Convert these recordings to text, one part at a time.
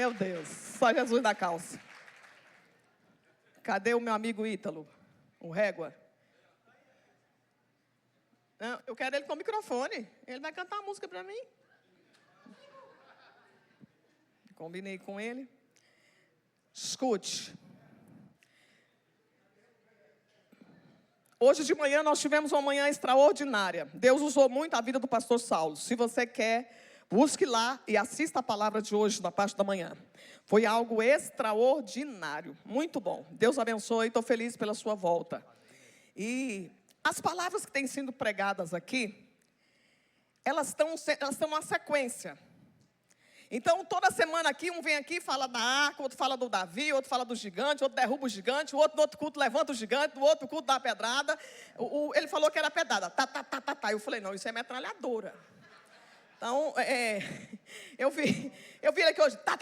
Meu Deus, só Jesus da calça. Cadê o meu amigo Ítalo? O Régua? Não, eu quero ele com o microfone. Ele vai cantar a música para mim. Combinei com ele. Escute. Hoje de manhã nós tivemos uma manhã extraordinária. Deus usou muito a vida do pastor Saulo. Se você quer, busque lá e assista a palavra de hoje na parte da manhã. Foi algo extraordinário, muito bom. Deus abençoe, estou feliz pela sua volta. E as palavras que têm sido pregadas aqui, elas estão numa sequência. Então, toda semana aqui, um vem aqui e fala da arca, outro fala do Davi, outro fala do gigante, outro derruba o gigante, o outro no outro culto levanta o gigante, no outro culto dá a pedrada. Ele falou que era pedrada, tá. Eu falei, não, isso é metralhadora. Então, eu vi ele aqui hoje, tá.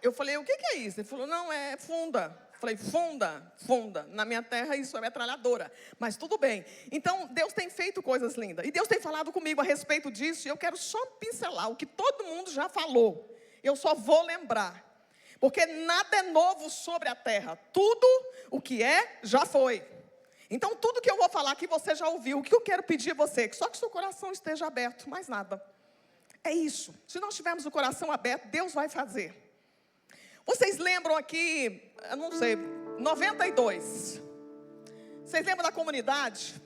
Eu falei, o que é isso? Ele falou, não, é funda. Eu falei, funda. Na minha terra isso é metralhadora. Mas tudo bem. Então, Deus tem feito coisas lindas. E Deus tem falado comigo a respeito disso. E eu quero só pincelar o que todo mundo já falou. Eu só vou lembrar. Porque nada é novo sobre a terra. Tudo o que é, já foi. Então, tudo que eu vou falar aqui, você já ouviu. O que eu quero pedir a você? Só que seu coração esteja aberto, mais nada. É isso. Se nós tivermos o coração aberto, Deus vai fazer. Vocês lembram aqui, eu não sei, 92. Vocês lembram da comunidade?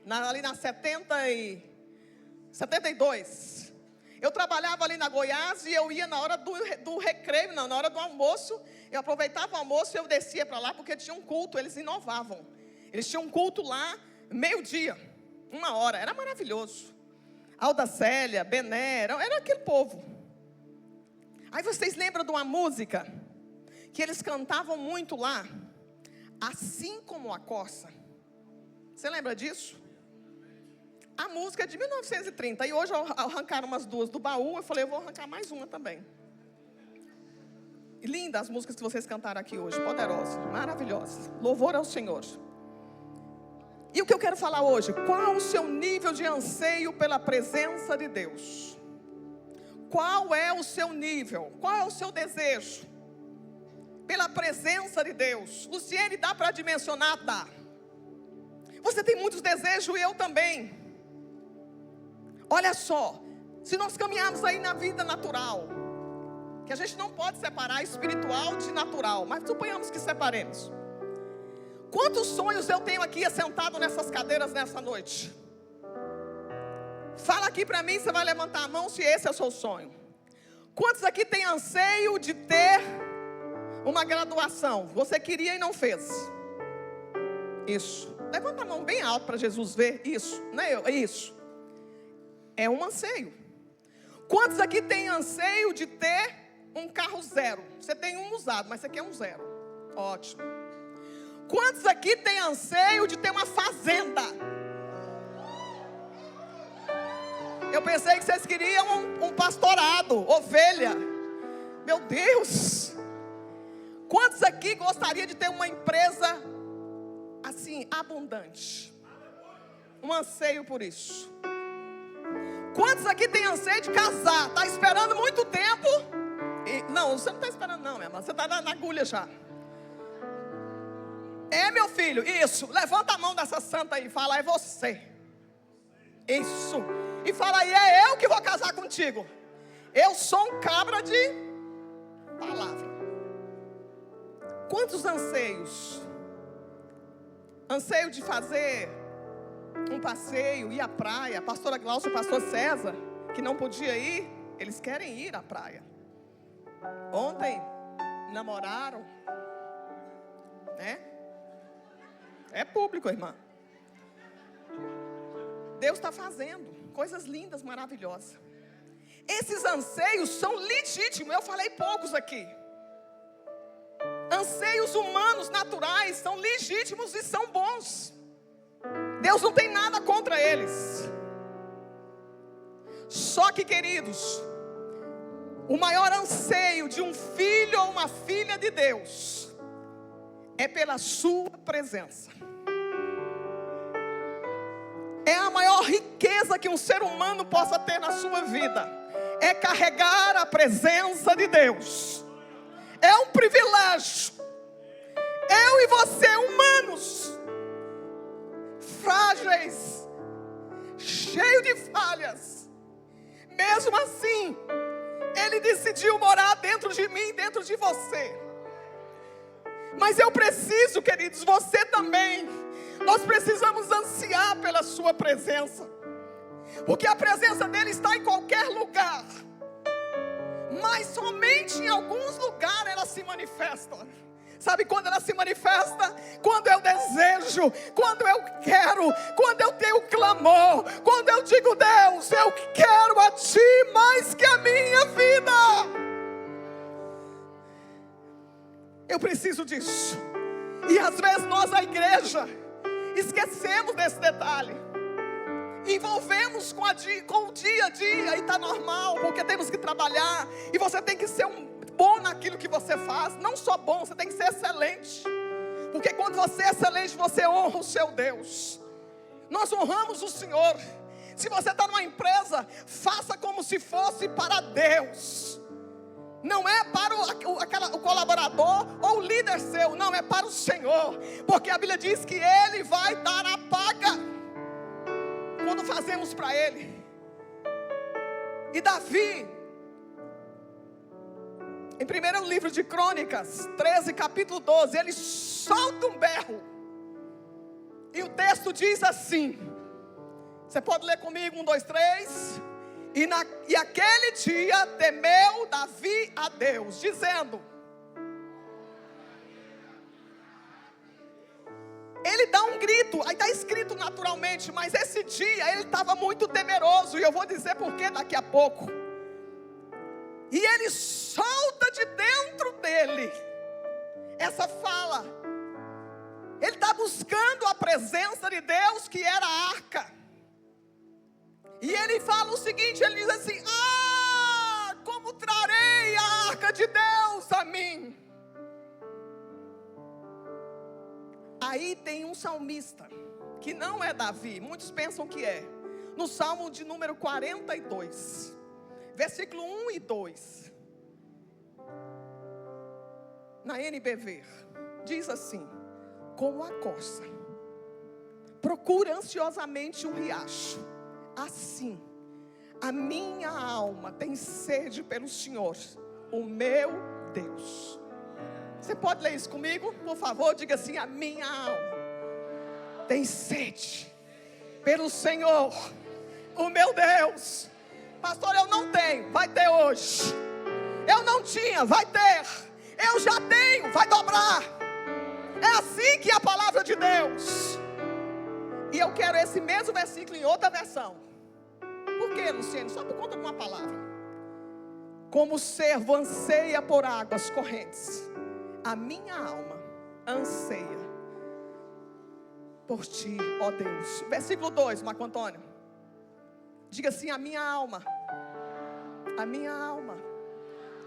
Ali na 72. Eu trabalhava ali na Goiás e eu ia na hora do recreio, não, na hora do almoço. Eu aproveitava o almoço e eu descia para lá porque tinha um culto, eles inovavam. Eles tinham um culto lá, meio-dia, 1h. Era maravilhoso. Alda Célia, Bené, era aquele povo. Aí vocês lembram de uma música que eles cantavam muito lá? Assim como a corça. Você lembra disso? A música é de 1930. E hoje arrancaram umas duas do baú. Eu falei, eu vou arrancar mais uma também. Linda as músicas que vocês cantaram aqui hoje. Poderosas, maravilhosas. Louvor ao Senhor. E o que eu quero falar hoje? Qual o seu nível de anseio pela presença de Deus? Qual é o seu nível? Qual é o seu desejo? Pela presença de Deus. Luciene, dá para dimensionar? Dá. Você tem muitos desejos e eu também. Olha só. Se nós caminharmos aí na vida natural, que a gente não pode separar espiritual de natural, mas suponhamos que separemos. Quantos sonhos eu tenho aqui assentado nessas cadeiras nessa noite? Fala aqui para mim, você vai levantar a mão se esse é o seu sonho. Quantos aqui tem anseio de ter uma graduação? Você queria e não fez. Isso. Levanta a mão bem alto para Jesus ver. Isso, não é eu, é isso. É um anseio. Quantos aqui tem anseio de ter um carro zero? Você tem um usado, mas você quer um zero. Ótimo. Quantos aqui tem anseio de ter uma fazenda? Eu pensei que vocês queriam um pastorado, ovelha. Meu Deus. Quantos aqui gostariam de ter uma empresa assim, abundante? Um anseio por isso. Quantos aqui tem anseio de casar? Está esperando muito tempo? Não, você não está esperando não, minha irmã. Você está na agulha já. Meu filho, isso. Levanta a mão dessa santa aí e fala, é você. Isso. E fala aí, é eu que vou casar contigo. Eu sou um cabra de palavra. Quantos anseios? Anseio de fazer um passeio, ir à praia. A pastora Glaucia e o pastor César, que não podia ir, eles querem ir à praia. Ontem, namoraram. Né? É público, irmã. Deus está fazendo coisas lindas, maravilhosas. Esses anseios são legítimos. Eu falei poucos aqui. Anseios humanos, naturais, são legítimos e são bons. Deus não tem nada contra eles. Só que, queridos, o maior anseio de um filho ou uma filha de Deus é pela sua presença. É a maior riqueza que um ser humano possa ter na sua vida. É carregar a presença de Deus. privilégio. Eu e você, humanos, frágeis, cheios de falhas, mesmo assim, Ele decidiu morar dentro de mim, dentro de você. Mas eu preciso, queridos, você também, nós precisamos ansiar pela sua presença, porque a presença dele está em qualquer lugar, mas somente em alguns lugares ela se manifesta. Sabe quando ela se manifesta? Quando eu desejo, quando eu quero, quando eu tenho clamor, quando eu digo: Deus, eu quero a Ti mais que a minha vida. Eu preciso disso. E às vezes nós, a igreja, esquecemos desse detalhe. Envolvemos com o dia a dia, e está normal, porque temos que trabalhar, e você tem que ser bom naquilo que você faz. Não só bom, você tem que ser excelente, porque quando você é excelente, você honra o seu Deus. Nós honramos o Senhor. Se você está numa empresa, faça como se fosse para Deus. Não é para o colaborador ou o líder seu, não, é para o Senhor, porque a Bíblia diz que Ele vai dar a paga quando fazemos para Ele. E Davi, em primeiro livro de Crônicas 13, capítulo 12, ele solta um berro, e o texto diz assim, você pode ler comigo, 1, 2, 3. E aquele dia temeu Davi a Deus, dizendo, ele dá um grito, aí está escrito naturalmente, mas esse dia ele estava muito temeroso, e eu vou dizer por que daqui a pouco. E ele solta de dentro dele essa fala. Ele está buscando a presença de Deus, que era a arca. E ele fala o seguinte, ele diz assim: como trarei a arca de Deus a mim? Aí tem um salmista, que não é Davi, muitos pensam que é, no Salmo de número 42, versículo 1 e 2, na NBV, diz assim: como a corça procura ansiosamente um riacho, assim a minha alma tem sede pelo Senhor, o meu Deus. Você pode ler isso comigo, por favor? Diga assim: a minha alma tem sede pelo Senhor, o meu Deus. Pastor, eu não tenho, vai ter hoje. Eu não tinha, vai ter. Eu já tenho, vai dobrar. É assim que é a palavra de Deus. E eu quero esse mesmo versículo em outra versão. Por quê, Luciano? Só por conta de uma palavra. Como o servo anseia por águas correntes, a minha alma anseia por Ti, ó Deus. Versículo 2, Marco Antônio. Diga assim: a minha alma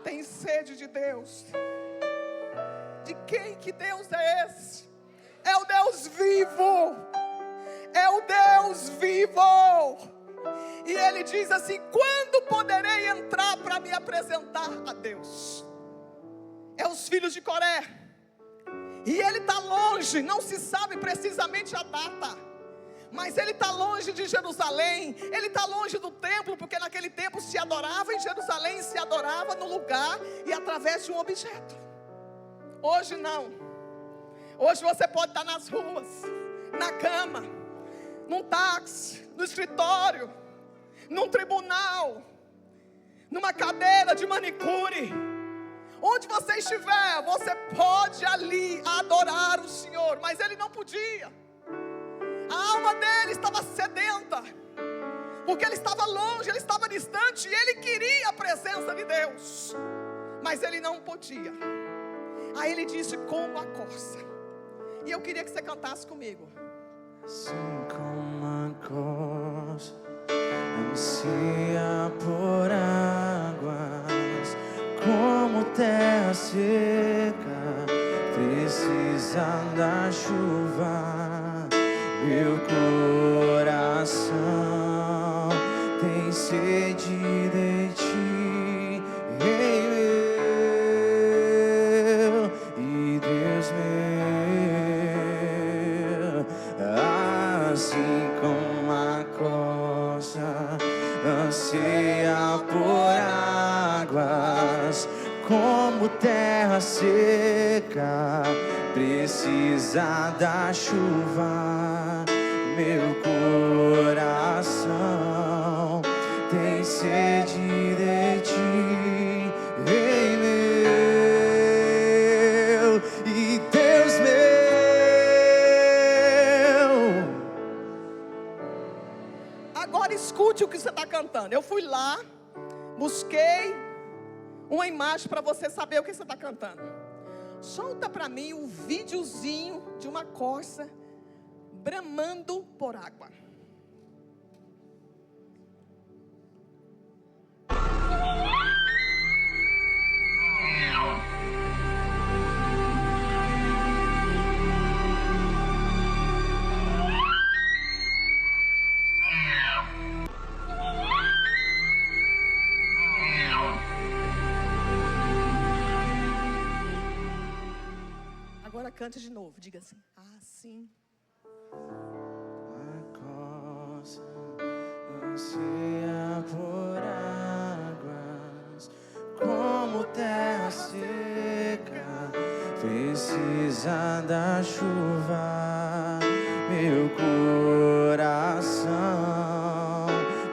tem sede de Deus. De quem que Deus é esse? É o Deus vivo. É o Deus vivo. E ele diz assim: quando poderei entrar para me apresentar a Deus? É os filhos de Coré. E ele está longe, não se sabe precisamente a data, mas ele está longe de Jerusalém. Ele está longe do templo, porque naquele tempo se adorava em Jerusalém, se adorava no lugar e através de um objeto. Hoje não. Hoje você pode estar nas ruas, na cama, num táxi, no escritório, num tribunal, numa cadeira de manicure. Onde você estiver, você pode ali adorar o Senhor. Mas ele não podia. A alma dele estava sedenta, porque ele estava longe, ele estava distante, e ele queria a presença de Deus, mas ele não podia. Aí ele disse: como a corça. E eu queria que você cantasse comigo. Assim como a corça ansia por águas, como terra seca precisa da chuva, meu coração tem sede de Ti, águas como terra seca. Precisa da chuva, meu coração tem sede de ti, Rei meu e Deus meu. Agora escute o que você está cantando. Eu fui lá, busquei uma imagem para você saber o que você está cantando. Solta para mim um videozinho de uma corça bramando por água. Agora cante de novo, diga assim: assim. A costa anseia por águas, como terra seca, precisa da chuva, meu coração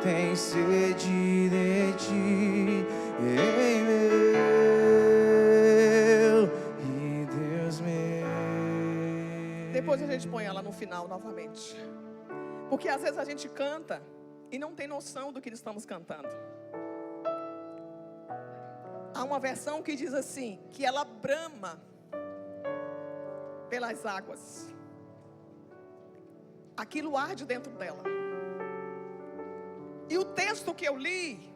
tem sede de ti, Rei meu e Deus meu. Depois a gente põe ela no final novamente. Porque às vezes a gente canta e não tem noção do que estamos cantando. Há uma versão que diz assim, que ela brama pelas águas. Aquilo arde dentro dela. E o texto que eu li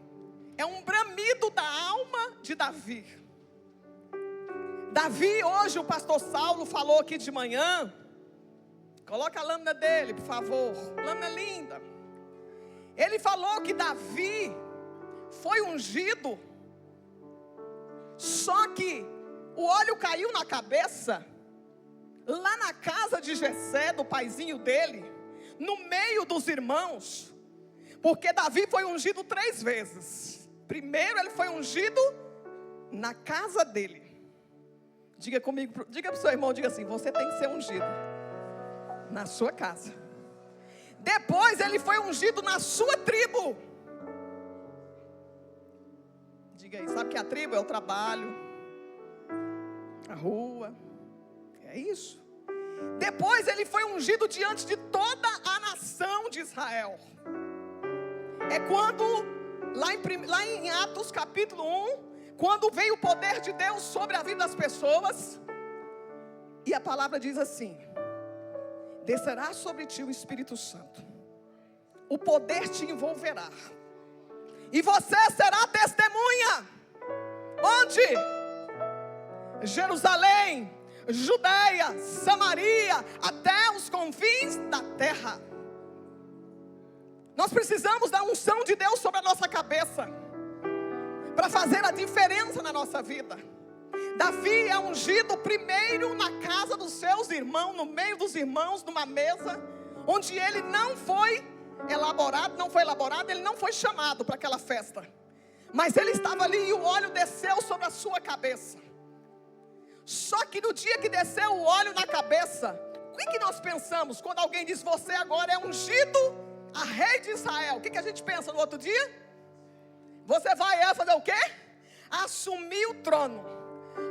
é um bramido da alma de Davi. Davi, hoje o pastor Saulo falou aqui de manhã. Coloca a lâmina dele, por favor. Lâmina linda. Ele falou que Davi foi ungido. Só que o óleo caiu na cabeça. Lá na casa de Jessé, do paizinho dele. No meio dos irmãos. Porque Davi foi ungido 3 vezes. Primeiro ele foi ungido na casa dele. Diga comigo, diga para o seu irmão, diga assim: você tem que ser ungido na sua casa. Depois ele foi ungido na sua tribo. Diga aí, sabe que a tribo é o trabalho, a rua, é isso. Depois ele foi ungido diante de toda a nação de Israel. É quando, lá em Atos capítulo 1, quando veio o poder de Deus sobre a vida das pessoas. E a palavra diz assim: descerá sobre ti o Espírito Santo, o poder te envolverá, e você será testemunha. Onde? Jerusalém, Judeia, Samaria, até os confins da terra. Nós precisamos da unção de Deus sobre a nossa cabeça, para fazer a diferença na nossa vida. Davi é ungido primeiro na casa dos seus irmãos, no meio dos irmãos, numa mesa, onde ele não foi elaborado, ele não foi chamado para aquela festa. Mas ele estava ali e o óleo desceu sobre a sua cabeça. Só que no dia que desceu o óleo na cabeça, o que nós pensamos quando alguém diz: você agora é ungido a rei de Israel? O que a gente pensa no outro dia? Você vai fazer o quê? Assumir o trono.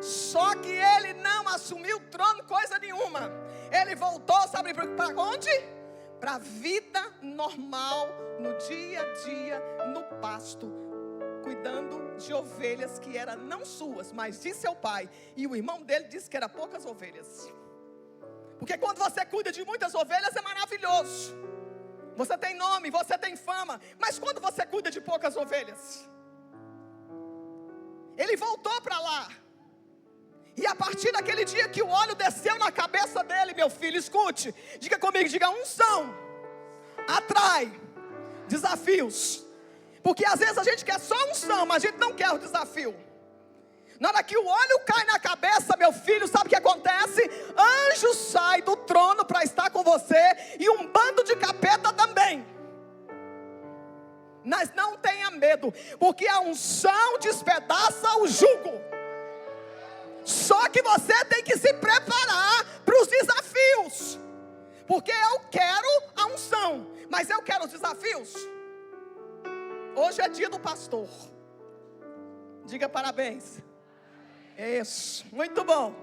Só que ele não assumiu o trono coisa nenhuma. Ele voltou, sabe para onde? Para a vida normal, no dia a dia, no pasto, cuidando de ovelhas que eram não suas, mas de seu pai. E o irmão dele disse que eram poucas ovelhas. Porque quando você cuida de muitas ovelhas é maravilhoso. Você tem nome, você tem fama. Mas quando você cuida de poucas ovelhas? Ele voltou para lá. E a partir daquele dia que o óleo desceu na cabeça dele, meu filho, escute. Diga comigo, diga: unção atrai desafios. Porque às vezes a gente quer só unção, mas a gente não quer o desafio. Na hora que o óleo cai na cabeça, meu filho, sabe o que acontece? Anjo sai do trono para estar com você, e um bando de capeta também. Mas não tenha medo, porque a unção despedaça o jugo. que você tem que se preparar para os desafios. Porque eu quero a unção, mas eu quero os desafios. Hoje é dia do pastor. Diga parabéns. Isso, muito bom.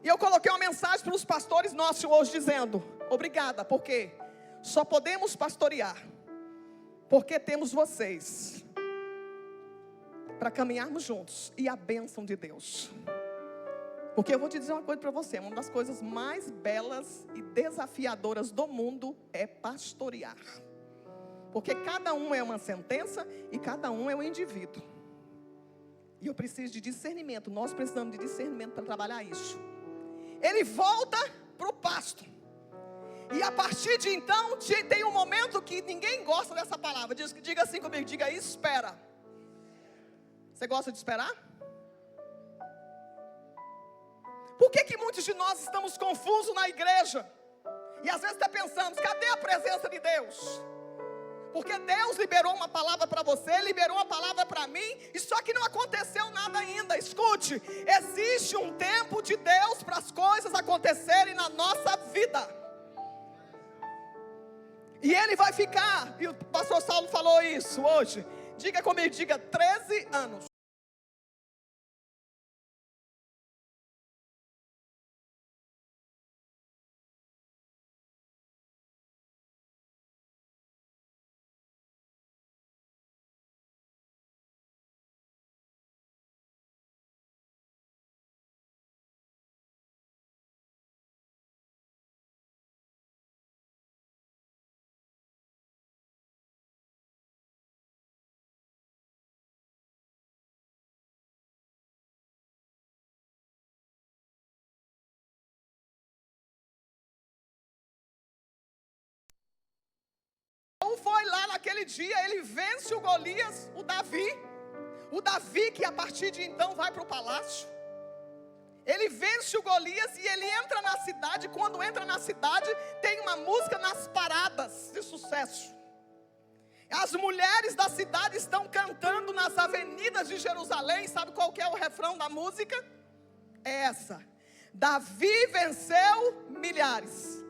E eu coloquei uma mensagem para os pastores nossos hoje dizendo: obrigada, porque só podemos pastorear porque temos vocês para caminharmos juntos e a bênção de Deus. Porque eu vou te dizer uma coisa para você: uma das coisas mais belas e desafiadoras do mundo é pastorear. Porque cada um é uma sentença e cada um é um indivíduo. E eu preciso de discernimento, nós precisamos de discernimento para trabalhar isso. Ele volta para o pasto. E a partir de então, tem um momento que ninguém gosta dessa palavra. Diga assim comigo, diga: espera. Você gosta de esperar? Por que muitos de nós estamos confusos na igreja? E às vezes até pensamos: cadê a presença de Deus? Porque Deus liberou uma palavra para você, liberou uma palavra para mim, e só que não aconteceu nada ainda. Escute, existe um tempo de Deus para as coisas acontecerem na nossa vida. E ele vai ficar, e o pastor Saulo falou isso hoje. Diga comigo, diga 13 anos. Foi lá naquele dia, ele vence o Golias, o Davi que a partir de então vai para o palácio. Ele vence o Golias e ele entra na cidade. Quando entra na cidade, tem uma música nas paradas de sucesso. As mulheres da cidade estão cantando nas avenidas de Jerusalém. Sabe qual que é o refrão da música? É essa: Davi venceu milhares,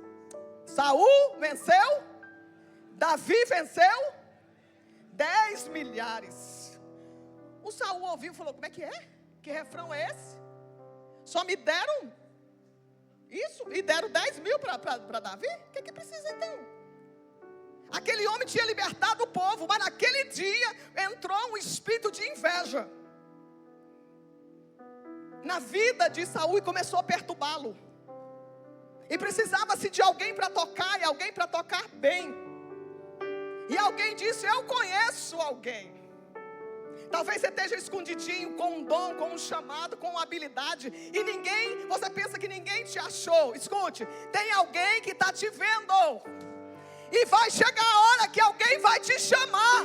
Saul venceu, Davi venceu 10 milhares. O Saul ouviu e falou: como é que é? Que refrão é esse? Só me deram isso? E deram 10 mil para Davi? O que precisa então? Aquele homem tinha libertado o povo, mas naquele dia entrou um espírito de inveja na vida de Saul e começou a perturbá-lo. E precisava-se de alguém para tocar, e alguém para tocar bem. E alguém disse: eu conheço alguém. Talvez você esteja escondidinho, com um dom, com um chamado, com uma habilidade, e você pensa que ninguém te achou. Escute, tem alguém que está te vendo, e vai chegar a hora que alguém vai te chamar,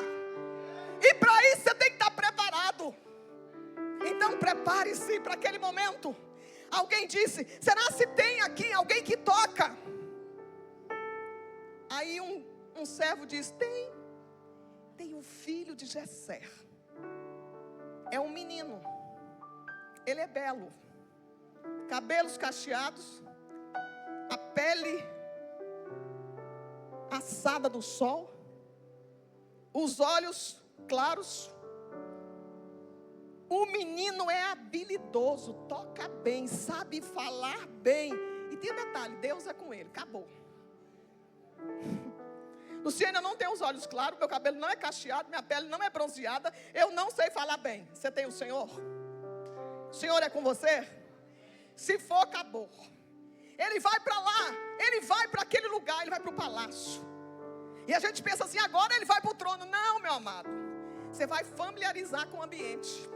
e para isso você tem que estar preparado. Então prepare-se para aquele momento. Alguém disse: será se tem aqui alguém que toca? Aí um servo diz: tem o filho de Jessé. É um menino. Ele é belo, cabelos cacheados, a pele assada do sol, os olhos claros. O menino é habilidoso, toca bem, sabe falar bem. E tem um detalhe: Deus é com ele, acabou. Luciana, eu não tenho os olhos claros, meu cabelo não é cacheado, minha pele não é bronzeada, eu não sei falar bem. Você tem o Senhor? O Senhor é com você? Se for, acabou. Ele vai para lá, ele vai para aquele lugar, ele vai para o palácio. E a gente pensa assim: agora ele vai para o trono. Não, meu amado, você vai familiarizar com o ambiente.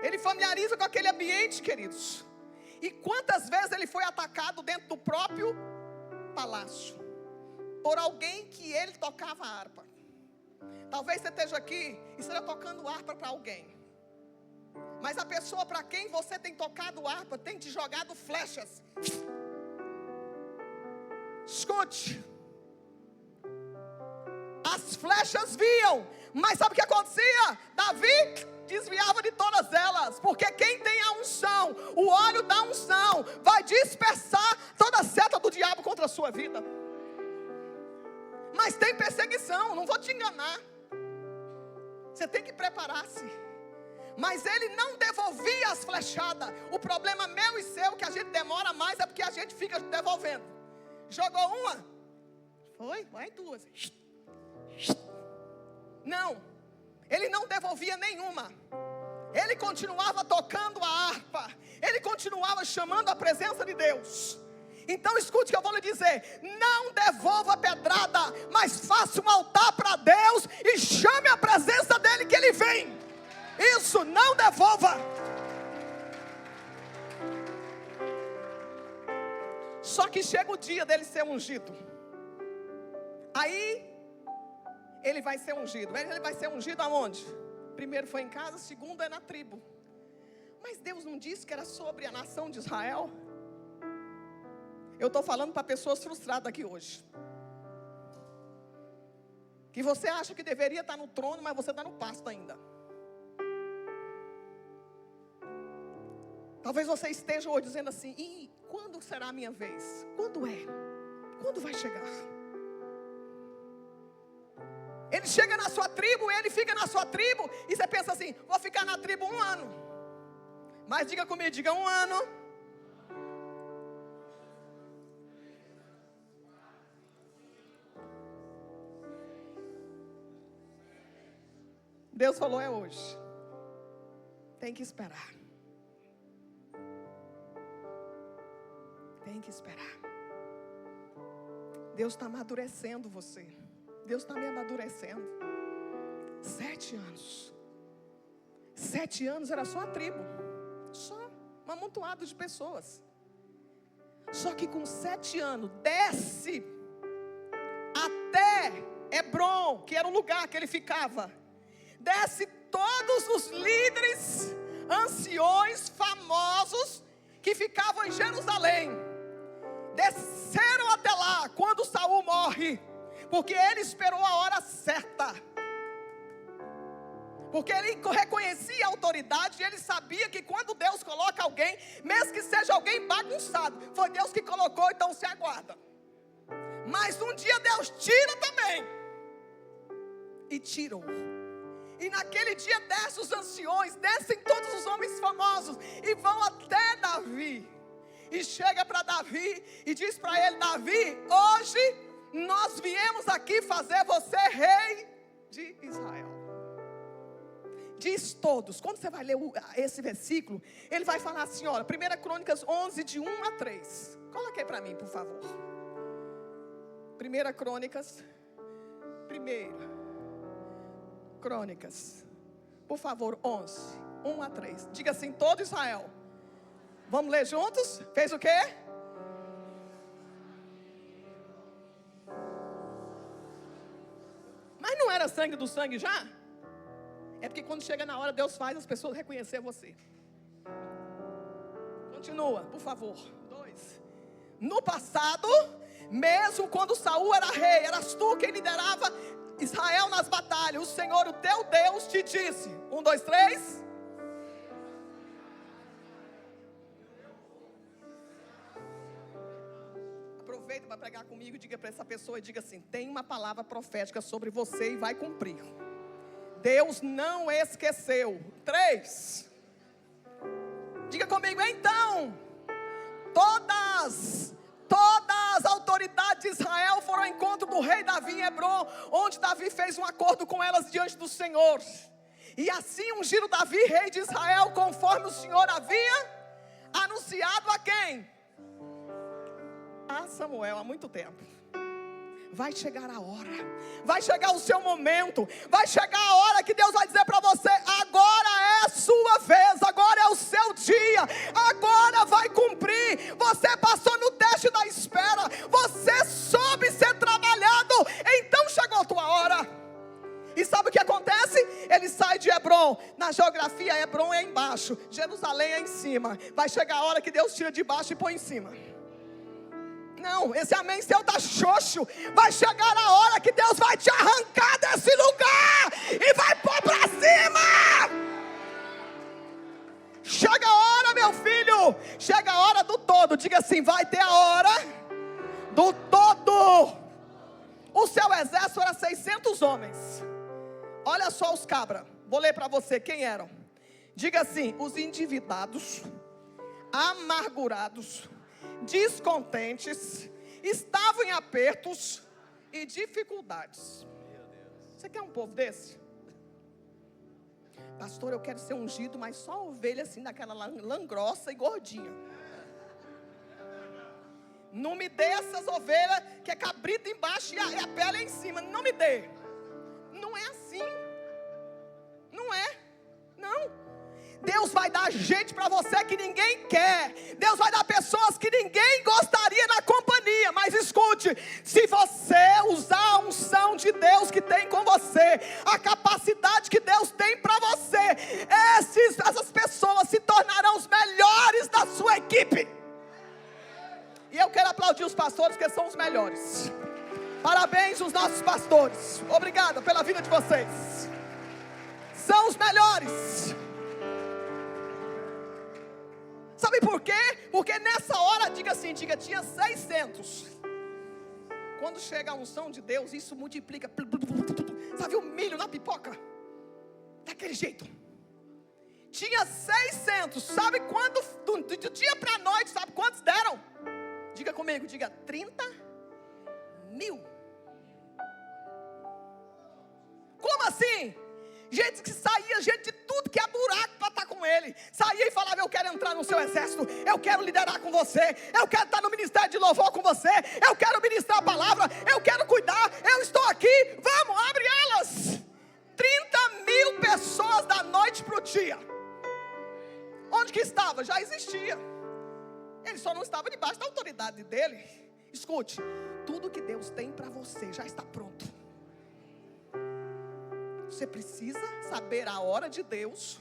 Ele familiariza com aquele ambiente, queridos. E quantas vezes ele foi atacado dentro do próprio palácio por alguém que ele tocava harpa. Talvez você esteja aqui e esteja tocando harpa para alguém, mas a pessoa para quem você tem tocado harpa tem te jogado flechas. Escute, as flechas vinham, mas sabe o que acontecia? Davi desviava de todas elas, porque quem tem a unção, O óleo da unção vai dispersar toda a seta do diabo contra a sua vida. Mas tem perseguição, não vou te enganar. Você tem que preparar-se. Mas ele não devolvia as flechadas. O problema meu e seu, que a gente demora mais, é porque a gente fica devolvendo. Jogou uma? Foi? Vai duas. Não. Ele não devolvia nenhuma. Ele continuava tocando a harpa. Ele continuava chamando a presença de Deus. Então escute o que eu vou lhe dizer. Não devolva a pedrada, mas faça um altar para Deus e chame a presença dele que ele vem. Isso, não devolva. Só que chega o dia dele ser ungido. Aí ele vai ser ungido. Ele vai ser ungido aonde? Primeiro foi em casa, segundo é na tribo. Mas Deus não disse que era sobre a nação de Israel? Eu estou falando para pessoas frustradas aqui hoje. Que você acha que deveria estar no trono, mas você está no pasto ainda. Talvez você esteja hoje dizendo assim: e quando será a minha vez? Quando é? Quando vai chegar? Ele chega na sua tribo, ele fica na sua tribo, e você pensa assim: vou ficar na tribo 1 ano. Mas diga comigo, diga 1 ano. Deus falou: é hoje. Tem que esperar. Tem que esperar. Deus está amadurecendo você. Deus está me amadurecendo. 7 anos. 7 anos era só a tribo. Só um amontoado de pessoas. Só que com 7 anos desce até Hebron, que era o lugar que ele ficava. Desce todos os líderes, anciões, famosos que ficavam em Jerusalém. Desceram até lá quando Saul morre, porque ele esperou a hora certa. Porque ele reconhecia a autoridade e ele sabia que quando Deus coloca alguém, mesmo que seja alguém bagunçado, foi Deus que colocou, então se aguarda. Mas um dia Deus tira também. E tirou. E naquele dia descem os anciões, descem todos os homens famosos e vão até Davi. E chega para Davi e diz para ele: Davi, hoje nós viemos aqui fazer você rei de Israel. Diz todos. Quando você vai ler esse versículo, ele vai falar assim, olha, 1 Crônicas 11, de 1 a 3. Coloque aí para mim, por favor. 1 Crônicas, por favor, 11, 1 a 3. Diga assim: todo Israel. Vamos ler juntos? Fez o quê? Mas não era sangue do sangue já? É porque quando chega na hora, Deus faz as pessoas reconhecer você. Continua, por favor. 2. No passado, mesmo quando Saul era rei, eras tu quem liderava Israel nas batalhas. O Senhor, o teu Deus, te disse: 1, 2, 3. Aproveita para pregar comigo e diga para essa pessoa, e diga assim: tem uma palavra profética sobre você e vai cumprir. Deus não esqueceu. 3. Diga comigo: então todas as autoridades de Israel foram ao encontro do rei Davi em Hebron, onde Davi fez um acordo com elas diante do Senhor. E assim ungiram Davi rei de Israel, conforme o Senhor havia anunciado a quem? A Samuel, há muito tempo. Vai chegar a hora, vai chegar o seu momento, vai chegar a hora que Deus vai dizer para você: agora é a sua vez, agora é o seu dia, agora vai cumprir. Você passou no teste da espera, você soube ser trabalhado, então chegou a tua hora. E sabe o que acontece? Ele sai de Hebron. Na geografia, Hebron é embaixo, Jerusalém é em cima. Vai chegar a hora que Deus tira de baixo e põe em cima. Não, esse amém seu tá xoxo. Vai chegar a hora que Deus vai te arrancar desse lugar e vai pôr pra cima. Chega a hora, meu filho, pouquinho. Chega a hora do todo. Diga assim: vai ter a hora do todo. O seu exército era 600 homens. Olha só os cabras. Vou ler para você quem eram. Diga assim: os endividados, amargurados, descontentes, estavam em apertos e dificuldades. Você quer um povo desse? Pastor, eu quero ser ungido, mas só ovelha assim, daquela lã grossa e gordinha. Não me dê essas ovelhas que é cabrito embaixo e a pele é em cima. Não me dê. Não é assim. Não é. Não. Deus vai dar gente para você que ninguém quer. Deus vai dar pessoas que ninguém gostaria na companhia. Mas escute, se você usar a unção de Deus que tem com você, a capacidade que Deus tem para você, essas pessoas se tornarão os melhores da sua equipe. E eu quero aplaudir os pastores, que são os melhores. Parabéns aos nossos pastores. Obrigada pela vida de vocês. São os melhores. Sabe por quê? Porque nessa hora, diga assim, tinha 600. Quando chega a unção de Deus, isso multiplica. Sabe o milho na pipoca? Daquele jeito. Tinha 600. Sabe quando, do dia para a noite, sabe quantos deram? Diga comigo, diga 30.000. Como assim? Gente que saía, gente de tudo que é buraco para estar com ele. Saía e falava: eu quero entrar no seu exército, eu quero liderar com você, eu quero estar no ministério de louvor com você, eu quero ministrar a palavra, eu quero cuidar, eu estou aqui, vamos, abre elas. 30.000 pessoas da noite para o dia. Onde que estava? Já existia. Ele só não estava debaixo da autoridade dele. Escute, tudo que Deus tem para você já está pronto. Você precisa saber a hora de Deus,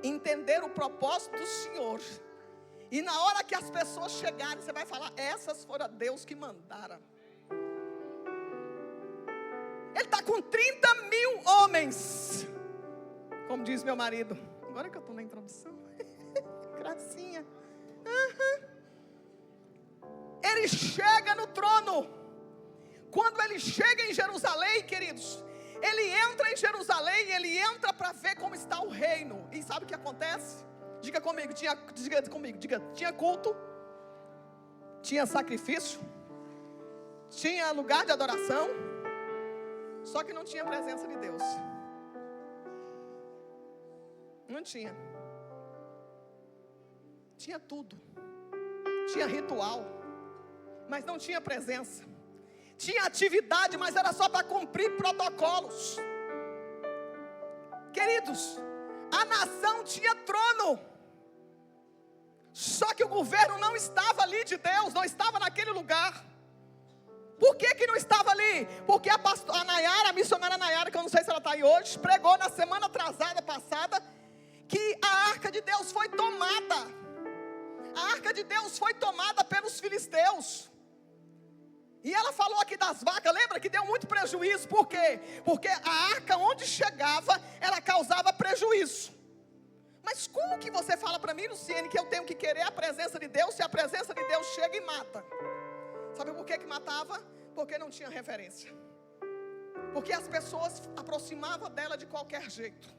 entender o propósito do Senhor, e na hora que as pessoas chegarem, você vai falar: essas foram Deus que mandaram. Ele está com 30.000 homens. Como diz meu marido, agora que eu estou na introdução, gracinha. Ele chega no trono. Quando ele chega em Jerusalém, queridos, ele entra em Jerusalém, ele entra para ver como está o reino. E sabe o que acontece? Diga comigo, tinha culto, tinha sacrifício, tinha lugar de adoração, só que não tinha presença de Deus. Não tinha. Tinha tudo. Tinha ritual, mas não tinha presença. Tinha atividade, mas era só para cumprir protocolos. Queridos, a nação tinha trono, só que o governo não estava ali de Deus, não estava naquele lugar. Por que não estava ali? Porque a Nayara, a missionária Nayara, que eu não sei se ela está aí hoje, pregou na semana atrasada, passada, que a arca de Deus foi tomada. A arca de Deus foi tomada pelos filisteus. E ela falou aqui das vacas, lembra que deu muito prejuízo. Por quê? Porque a arca onde chegava, ela causava prejuízo. Mas como que você fala para mim, Luciene, que eu tenho que querer a presença de Deus, se a presença de Deus chega e mata? Sabe por que matava? Porque não tinha referência. Porque as pessoas aproximavam dela de qualquer jeito.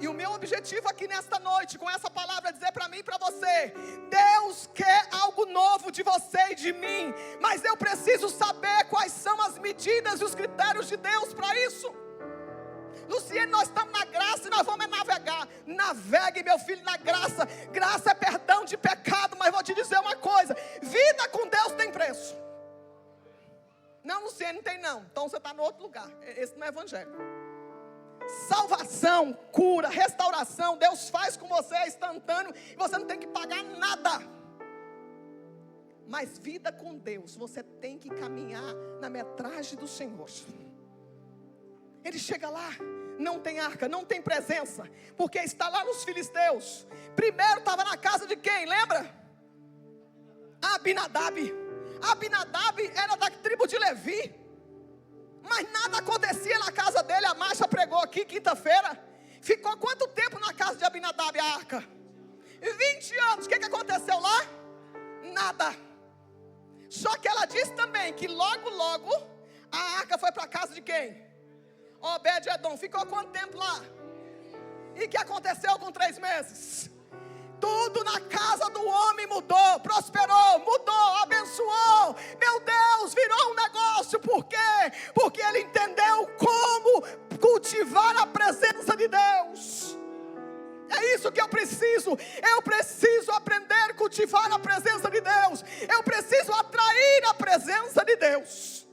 E o meu objetivo aqui nesta noite, com essa palavra, é dizer para mim e para você: Deus quer algo novo de você e de mim, mas eu preciso saber quais são as medidas e os critérios de Deus para isso. Luciene, nós estamos na graça e nós vamos navegar. Navegue, meu filho, na graça. Graça é perdão de pecado, mas vou te dizer uma coisa: vida com Deus tem preço. Não, Luciene, não tem não. Então você está no outro lugar. Esse não é evangelho. Salvação, cura, restauração, Deus faz com você, é instantâneo, e você não tem que pagar nada. Mas vida com Deus, você tem que caminhar na metragem do Senhor. Ele chega lá, não tem arca, não tem presença, porque está lá nos filisteus. Primeiro estava na casa de quem, lembra? Abinadab. Abinadab era da tribo de Levi. Mas nada acontecia na casa dele. A Marcha pregou aqui quinta-feira. Ficou quanto tempo na casa de Abinadab a arca? 20 anos, o que aconteceu lá? Nada. Só que ela disse também que logo a arca foi para a casa de quem? Obed-edom. Ficou quanto tempo lá? E o que aconteceu com 3 meses? Tudo na casa do homem mudou, prosperou, mudou, abençoou. Meu Deus, virou um negócio. Por quê? Porque ele entendeu como cultivar a presença de Deus. É isso que eu preciso. Eu preciso aprender a cultivar a presença de Deus. Eu preciso atrair a presença de Deus.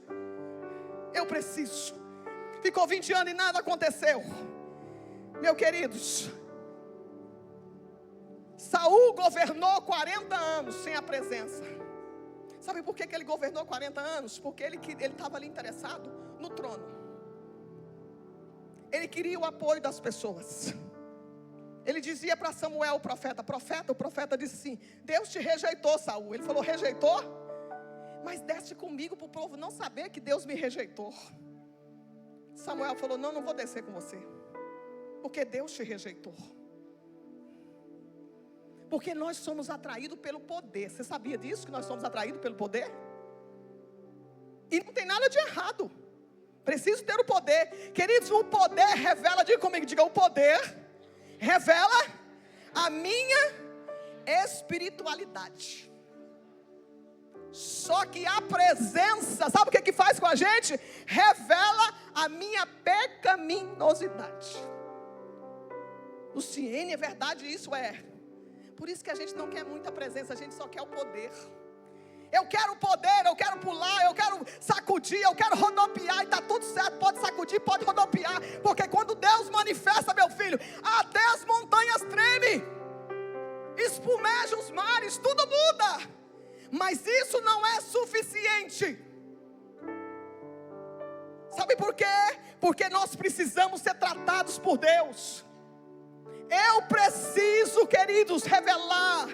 Eu preciso. Ficou 20 anos e nada aconteceu. Meus queridos, Saul governou 40 anos sem a presença. Sabe por que ele governou 40 anos? Porque ele estava ali interessado no trono. Ele queria o apoio das pessoas. Ele dizia para Samuel, o profeta disse assim: Deus te rejeitou, Saul. Ele falou: rejeitou? Mas desce comigo para o povo não saber que Deus me rejeitou. Samuel falou: não vou descer com você, porque Deus te rejeitou. Porque nós somos atraídos pelo poder. Você sabia disso, que nós somos atraídos pelo poder? E não tem nada de errado. Preciso ter o poder. Queridos, o poder revela, diga comigo, diga: o poder revela a minha espiritualidade. Só que a presença, sabe o que faz com a gente? Revela a minha pecaminosidade. Luciene, é verdade, isso é. Por isso que a gente não quer muita presença, a gente só quer o poder. Eu quero poder, eu quero pular, eu quero sacudir, eu quero rodopiar. E está tudo certo, pode sacudir, pode rodopiar. Porque quando Deus manifesta, meu filho, até as montanhas tremem, espumeja os mares, tudo muda. Mas isso não é suficiente. Sabe por quê? Porque nós precisamos ser tratados por Deus. Eu preciso, queridos, revelar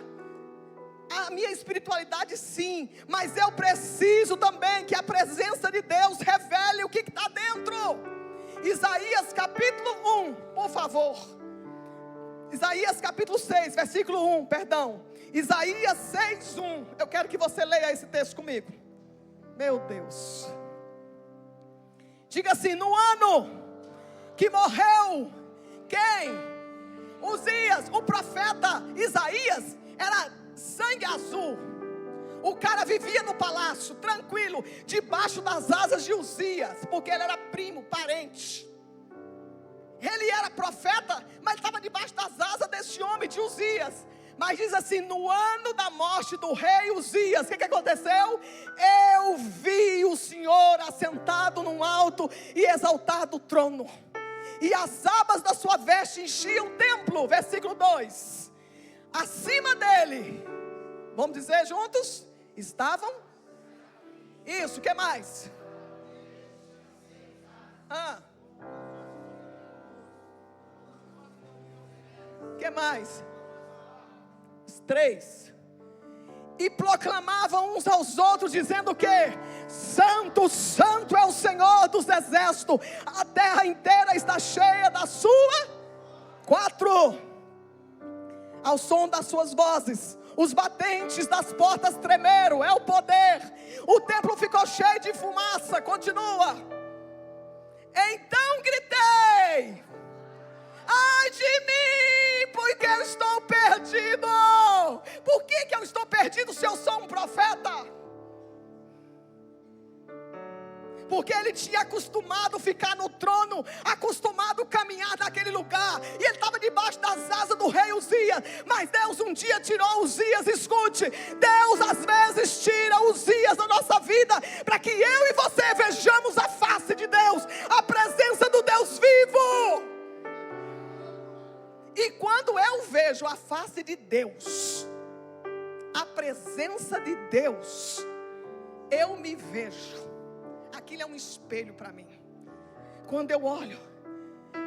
a minha espiritualidade, sim. Mas eu preciso também que a presença de Deus revele o que está dentro. Isaías capítulo 1, por favor. Isaías capítulo 6, versículo 1, perdão. Isaías 6, 1. Eu quero que você leia esse texto comigo. Meu Deus. Diga assim: no ano que morreu quem? Uzias, o profeta Isaías era sangue azul. O cara vivia no palácio, tranquilo, debaixo das asas de Uzias, porque ele era primo, parente. Ele era profeta, mas estava debaixo das asas desse homem de Uzias. Mas diz assim: no ano da morte do rei Uzias, o que aconteceu? Eu vi o Senhor assentado num alto e exaltado trono, e as abas da sua veste enchiam o templo. Versículo 2. Acima dele, vamos dizer juntos, estavam? Isso, o que mais? O que mais? 3. E proclamavam uns aos outros, dizendo o quê? Santo, santo é o Senhor dos exércitos, a terra inteira está cheia da sua. 4. Ao som das suas vozes, os batentes das portas tremeram. É o poder. O templo ficou cheio de fumaça. Continua. Então gritei: ai de mim, porque eu estou perdido. Por que eu estou perdido se eu sou um profeta? Porque ele tinha acostumado ficar no trono, acostumado a caminhar naquele lugar, e ele estava debaixo das asas do rei Uzias. Mas Deus um dia tirou Uzias. Escute, Deus às vezes tira Uzias da nossa vida, para que eu e você vejamos a face de Deus, a presença do Deus vivo. E quando eu vejo a face de Deus, a presença de Deus, eu me vejo. Aquilo é um espelho para mim. Quando eu olho,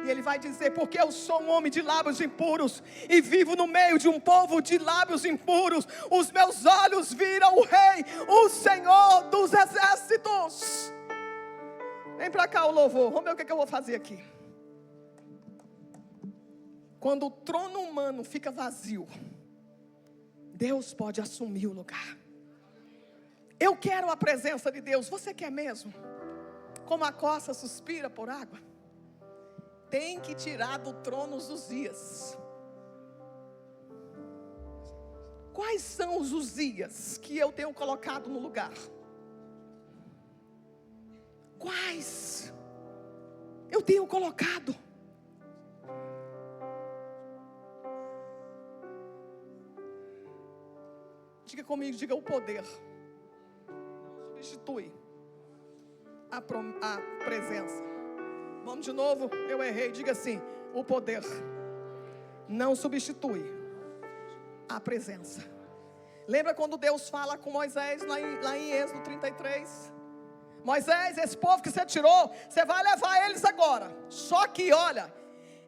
e ele vai dizer: porque eu sou um homem de lábios impuros, e vivo no meio de um povo de lábios impuros. Os meus olhos viram o Rei, o Senhor dos exércitos. Vem para cá o louvor. Vamos ver o que eu vou fazer aqui. Quando o trono humano fica vazio, Deus pode assumir o lugar. Eu quero a presença de Deus. Você quer mesmo? Como a coça suspira por água? Tem que tirar do trono os Uzias. Quais são os Uzias que eu tenho colocado no lugar? Quais eu tenho colocado? Diga comigo, diga o poder. Não substitui a presença. Vamos de novo, eu errei, diga assim, o poder não substitui a presença. Lembra quando Deus fala com Moisés lá em Êxodo 33? Moisés, esse povo que você tirou, você vai levar eles agora. Só que, olha,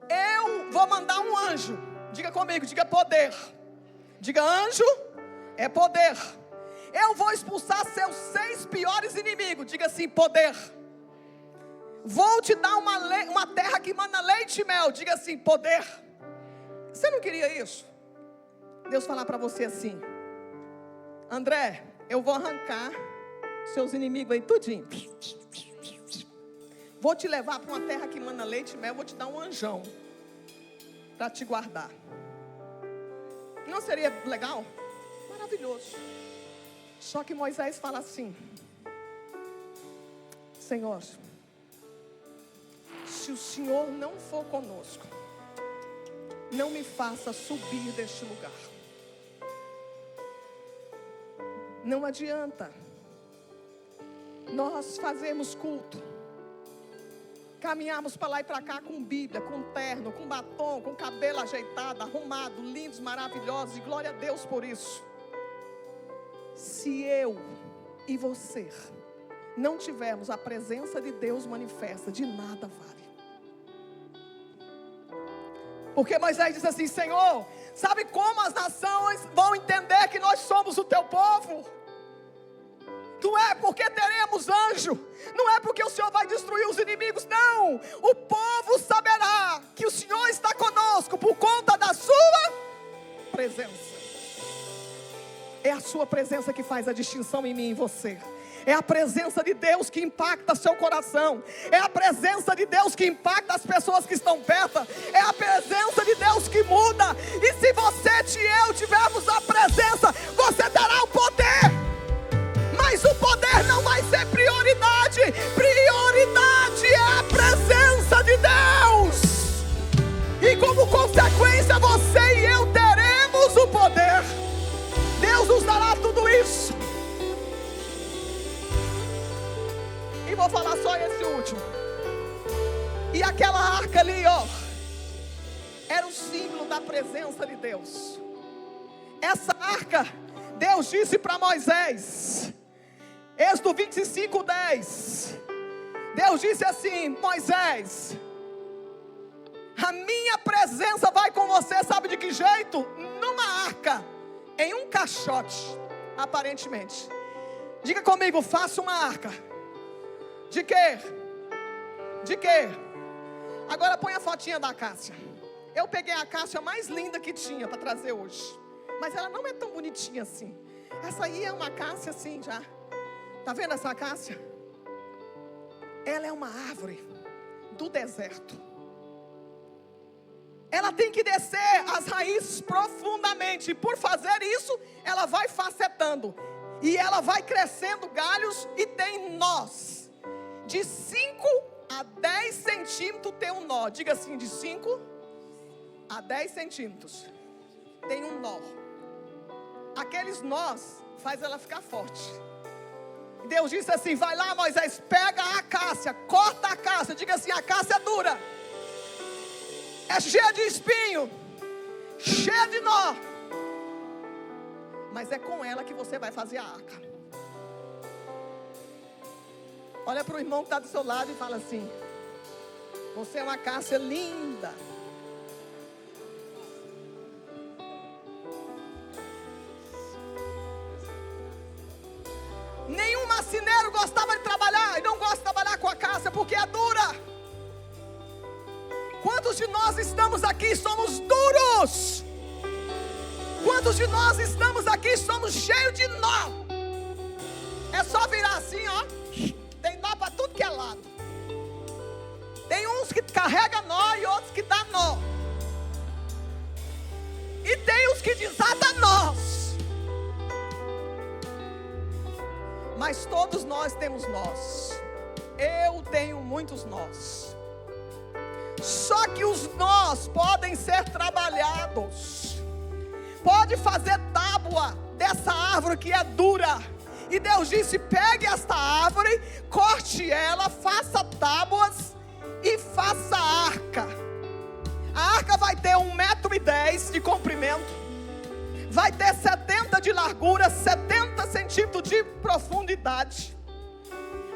eu vou mandar um anjo. Diga comigo, diga poder. Diga anjo, é poder. Eu vou expulsar seus 6 piores inimigos. Diga assim, poder. Vou te dar uma terra que manda leite e mel. Diga assim, poder. Você não queria isso? Deus falar para você assim: André, eu vou arrancar seus inimigos aí tudinho. Vou te levar para uma terra que manda leite e mel. Vou te dar um anjão para te guardar. Não seria legal? Maravilhoso. Só que Moisés fala assim: Senhor, se o Senhor não for conosco, não me faça subir deste lugar. Não adianta nós fazermos culto, caminharmos para lá e para cá com Bíblia, com terno, com batom, com cabelo ajeitado, arrumado, lindos, maravilhosos, e glória a Deus por isso. Se eu e você não tivermos a presença de Deus manifesta, de nada vale. Porque Moisés disse assim: Senhor, sabe como as nações vão entender que nós somos o teu povo? Não é porque teremos anjo, não é porque o Senhor vai destruir os inimigos, não. O povo saberá que o Senhor está conosco por conta da sua presença. É a sua presença que faz a distinção em mim e em você. É a presença de Deus que impacta seu coração. É a presença de Deus que impacta as pessoas que estão perto. É a presença de Deus que muda. E se você e eu tivermos a presença, você terá o poder. Mas o poder não vai ser prioridade. Prioridade é a presença de Deus. E como consequência, você e eu teremos o poder. Deus nos dará tudo isso. E vou falar só esse último. E aquela arca ali, ó, era o símbolo da presença de Deus. Essa arca, Deus disse para Moisés, Êxodo 25:10. Deus disse assim: Moisés, a minha presença vai com você, sabe de que jeito? Numa arca, em um caixote, aparentemente. Diga comigo, faça uma arca. De quê? De quê? Agora põe a fotinha da acácia. Eu peguei a acácia mais linda que tinha para trazer hoje. Mas ela não é tão bonitinha assim. Essa aí é uma acácia assim já. Tá vendo essa acácia? Ela é uma árvore do deserto. Ela tem que descer as raízes profundamente. E por fazer isso, ela vai facetando. E ela vai crescendo galhos e tem nós. De 5 a 10 centímetros tem um nó. Diga assim, de 5 a 10 centímetros tem um nó. Aqueles nós faz ela ficar forte. Deus disse assim: vai lá, Moisés, pega a acácia, corta a acácia. Diga assim, a acácia é dura, é cheia de espinho, cheia de nó, mas é com ela que você vai fazer a arca. Olha para o irmão que está do seu lado e fala assim: você é uma acácia linda. Nenhum marceneiro gostava de trabalhar, e não gosta de trabalhar com acácia porque é dura. Quantos de nós estamos aqui somos duros? Quantos Quantos de nós estamos aqui, somos cheios de nó? É só virar assim, ó. Tem nó para tudo que é lado. Tem uns que carrega nó e outros que dá nó. E tem os que desata nós. Mas todos nós temos nós. Eu tenho muitos nós. Só que os nós podem ser trabalhados. Pode fazer tábua dessa árvore que é dura. E Deus disse: pegue esta árvore, corte ela, faça tábuas e faça arca. A arca vai ter 1,10 m de comprimento, vai ter 70 de largura, 70 centímetros de profundidade.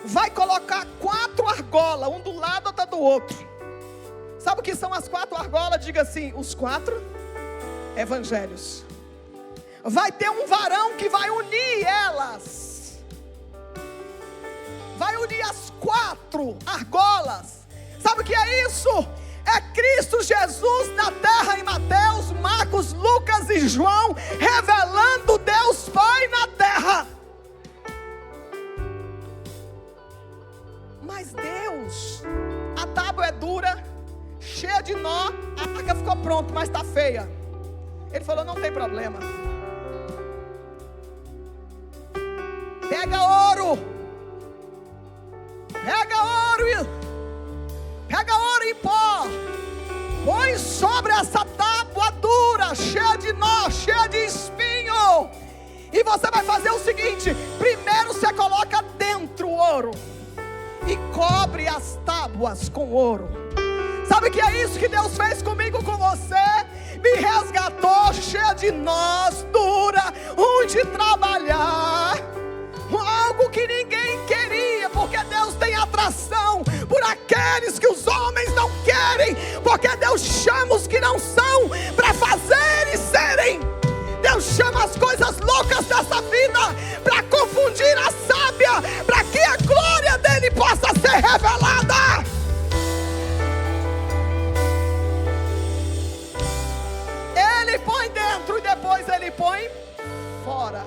Vai colocar 4 argolas, um do lado, outra do outro. Sabe o que são as 4 argolas? Diga assim: os 4 evangelhos. Vai ter um varão que vai unir elas. Vai unir as 4 argolas. Sabe o que é isso? É Cristo Jesus na terra em Mateus, Marcos, Lucas e João, revelando Deus Pai na terra. Mas Deus, a tábua é dura, cheia de nó, a arca ficou pronta, mas está feia. Ele falou: não tem problema. Pega ouro. Pega ouro em pó. Põe sobre essa tábua dura, cheia de nó, cheia de espinho. E você vai fazer o seguinte: primeiro você coloca dentro o ouro e cobre as tábuas com ouro. Sabe o que é isso que Deus fez comigo, com você? Me resgatou, cheia de nós, dura, onde trabalhar. Algo que ninguém queria, porque Deus tem atração por aqueles que os homens não querem, porque Deus chama os que não são para fazer e serem. Deus chama as coisas loucas dessa vida para confundir a sábia, para que a glória dele possa ser revelada. Ele põe dentro e depois ele põe fora.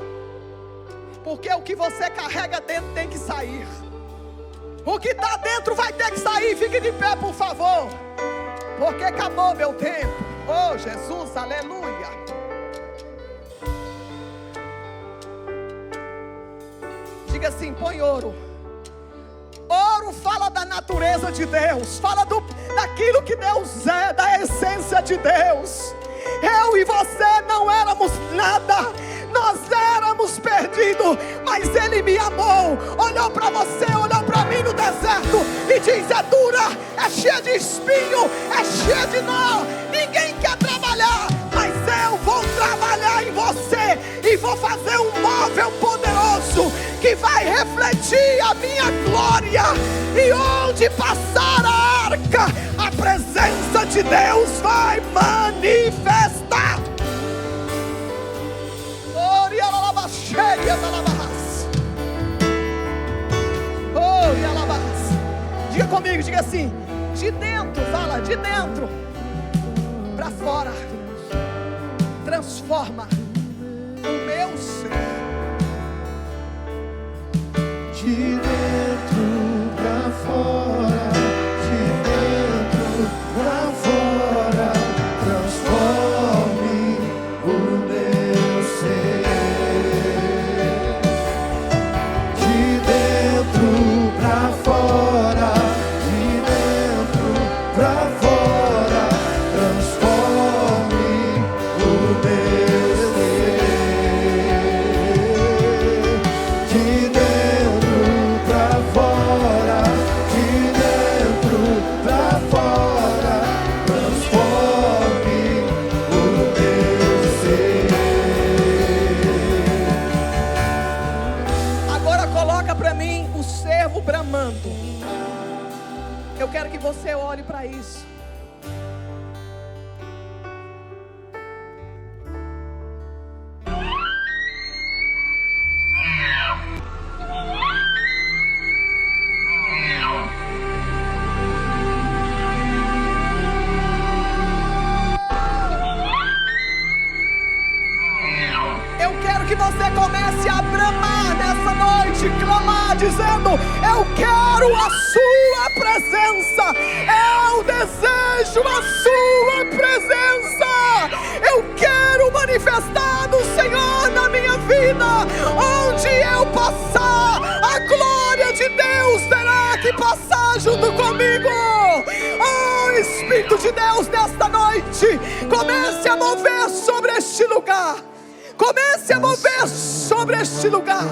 Porque o que você carrega dentro tem que sair. O que está dentro vai ter que sair. Fique de pé, por favor. Porque acabou meu tempo. Oh, Jesus, aleluia. Diga assim: põe ouro. Ouro fala da natureza de Deus. Fala daquilo que Deus é, da essência de Deus. Eu e você não éramos nada. Nós éramos perdidos, mas Ele me amou. Olhou para você, olhou para mim no deserto e diz: é dura, é cheia de espinho, é cheia de nó. Ninguém quer trabalhar, mas eu vou trabalhar em você e vou fazer um móvel poderoso que vai refletir a minha glória. E onde passar a arca, a presença de Deus vai manifestar. Diga comigo, diga assim: de dentro, fala, de dentro para fora, transforma o meu ser. De dentro pra fora, de dentro pra fora, transforme o meu ser. De dentro pra fora, de dentro pra fora, transforme o meu ser. De dentro que você comece a bramar nessa noite, clamar, dizendo: eu quero a sua presença, eu desejo a sua presença, eu quero manifestar do Senhor na minha vida. Onde eu passar, a glória de Deus terá que passar junto comigo. Oh, Espírito de Deus, nesta noite, comece a mover sobre este lugar. Comece a mover sobre este lugar.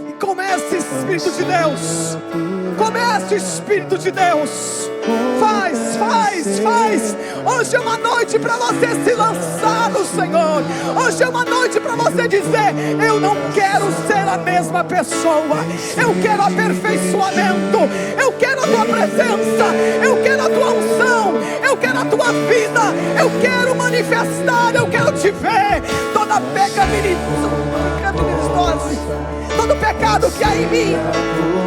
E comece, Espírito de Deus. Comece, Espírito de Deus. Faz, faz, faz. Hoje é uma noite para você se lançar no Senhor. Hoje é uma noite para você dizer: eu não quero ser a mesma pessoa, eu quero aperfeiçoamento, eu quero a tua presença, eu quero a tua unção, eu quero a tua vida, eu quero manifestar, eu quero te ver. Toda pecaminosidade, todo pecado que há em mim,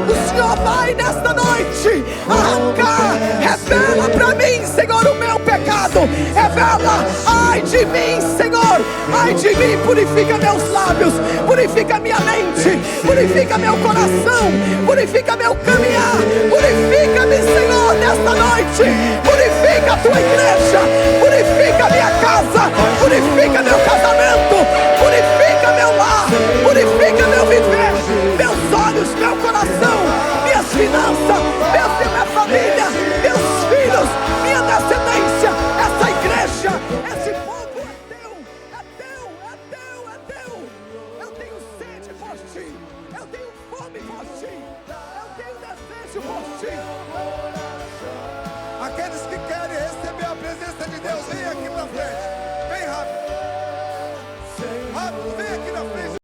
o Senhor vai nesta noite arrancar. Revela para mim, Senhor, o meu pecado. Revela, ai de mim, Senhor, ai de mim. Purifica meus lábios, purifica minha mente, purifica meu coração, purifica meu caminhar. Purifica-me, Senhor, nesta noite. Purifica a tua igreja, purifica minha casa, purifica meu casamento, purifica meu lar, purifica meu viver, meus olhos, meu coração, minhas finanças, minha família, meus filhos, minha descendência. Essa igreja, esse povo é teu, é teu, é teu, é teu. Eu tenho sede por ti, eu tenho fome por ti, eu tenho desejo por ti. Aqueles que querem receber a presença de Deus,